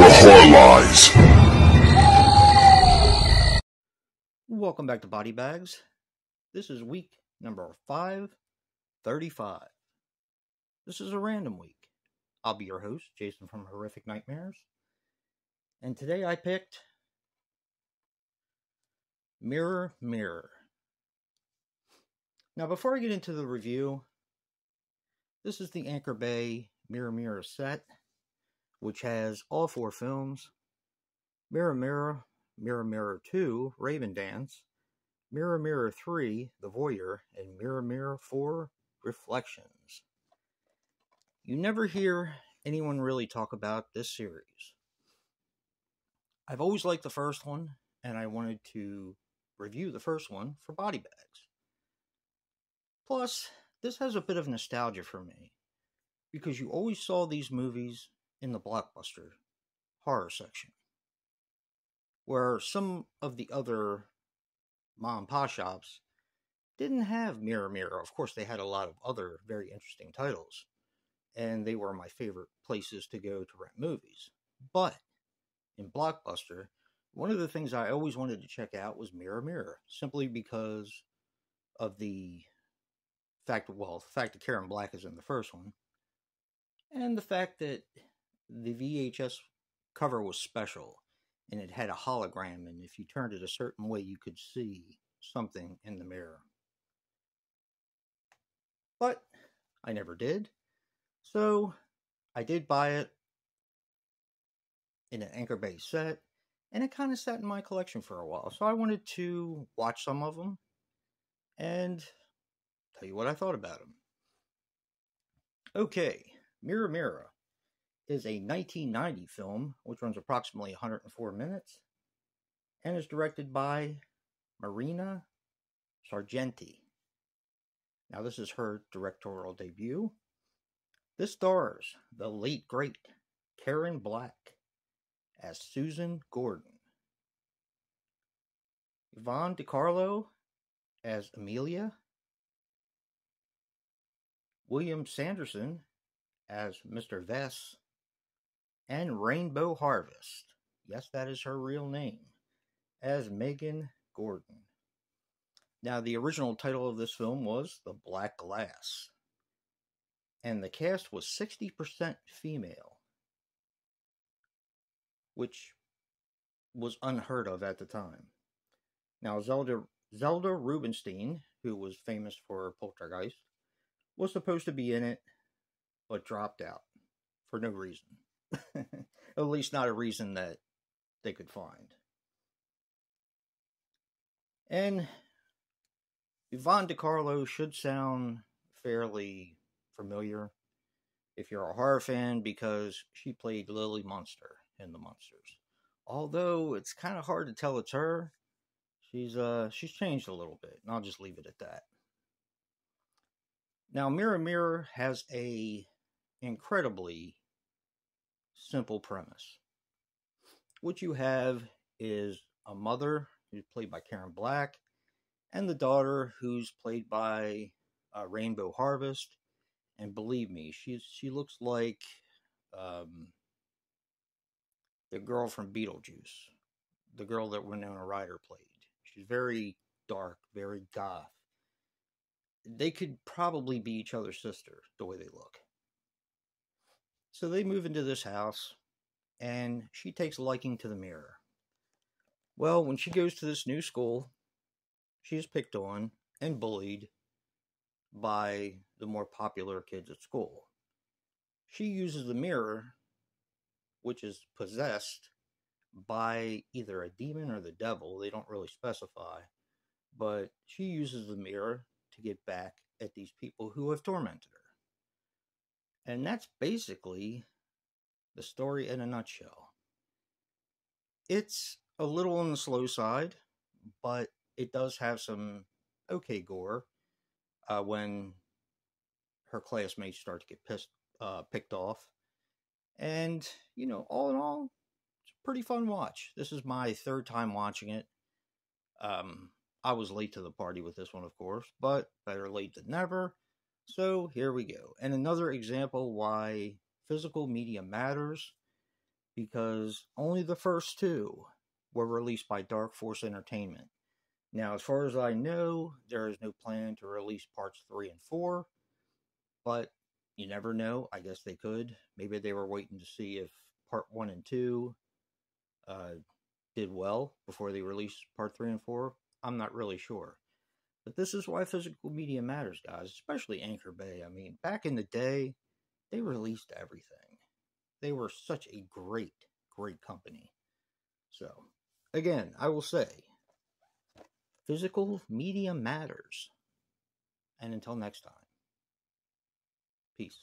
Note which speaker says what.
Speaker 1: Horror Lies.
Speaker 2: Welcome back to BodyBags. This is week number 535. This is a random week. I'll be your host, Jason from Horrific Nightmares. And today I picked Mirror, Mirror. Now before I get into the review, this is the Anchor Bay Mirror, Mirror set, which has all 4 films: Mirror, Mirror, Mirror, Mirror 2, Raven Dance, Mirror, Mirror 3, The Voyeur, and Mirror, Mirror 4, Reflections. You never hear anyone really talk about this series. I've always liked the first one, and I wanted to review the first one for BodyBags. Plus, this has a bit of nostalgia for me, because you always saw these movies in the Blockbuster horror section, where some of the other mom and pop shops didn't have Mirror Mirror. Of course, they had a lot of other very interesting titles, and they were my favorite places to go to rent movies. But in Blockbuster, one of the things I always wanted to check out was Mirror Mirror, simply because of the fact that Karen Black is in the first one, and the fact that the VHS cover was special, and it had a hologram, and if you turned it a certain way, you could see something in the mirror. But I never did, so I did buy it in an Anchor Bay set, and it kind of sat in my collection for a while, so I wanted to watch some of them and tell you what I thought about them. Okay, Mirror Mirror is a 1990 film, which runs approximately 104 minutes, and is directed by Marina Sargenti. Now, this is her directorial debut. This stars the late, great Karen Black as Susan Gordon, Yvonne DiCarlo as Amelia, William Sanderson as Mr. Vess, and Rainbow Harvest, yes, that is her real name, as Megan Gordon. Now, the original title of this film was The Black Glass, and the cast was 60% female, which was unheard of at the time. Now, Zelda Rubinstein, who was famous for Poltergeist, was supposed to be in it, but dropped out for no reason. At least not a reason that they could find. And Yvonne DiCarlo should sound fairly familiar if you're a horror fan, because she played Lily Munster in The Munsters. Although it's kind of hard to tell it's her. She's changed a little bit, and I'll just leave it at that. Now, Mirror Mirror has a incredibly simple premise. What you have is a mother who's played by Karen Black, and the daughter who's played by Rainbow Harvest. And believe me, she looks like the girl from Beetlejuice, the girl that Winona Ryder played. She's very dark, very goth. They could probably be each other's sister, the way they look. So they move into this house, and she takes a liking to the mirror. Well, when she goes to this new school, she is picked on and bullied by the more popular kids at school. She uses the mirror, which is possessed by either a demon or the devil. They don't really specify. But she uses the mirror to get back at these people who have tormented her. And that's basically the story in a nutshell. It's a little on the slow side, but it does have some okay gore when her classmates start to get picked off. And, all in all, it's a pretty fun watch. This is my 3rd time watching it. I was late to the party with this one, of course, but better late than never. So here we go. And another example why physical media matters, because only the first two were released by Dark Force Entertainment. Now, as far as I know, there is no plan to release parts 3 and 4, but you never know. I guess they could. Maybe they were waiting to see if part 1 and 2 did well before they released part 3 and 4. I'm not really sure. But this is why physical media matters, guys, especially Anchor Bay. I mean, back in the day, they released everything. They were such a great, great company. So, again, I will say, physical media matters. And until next time, peace.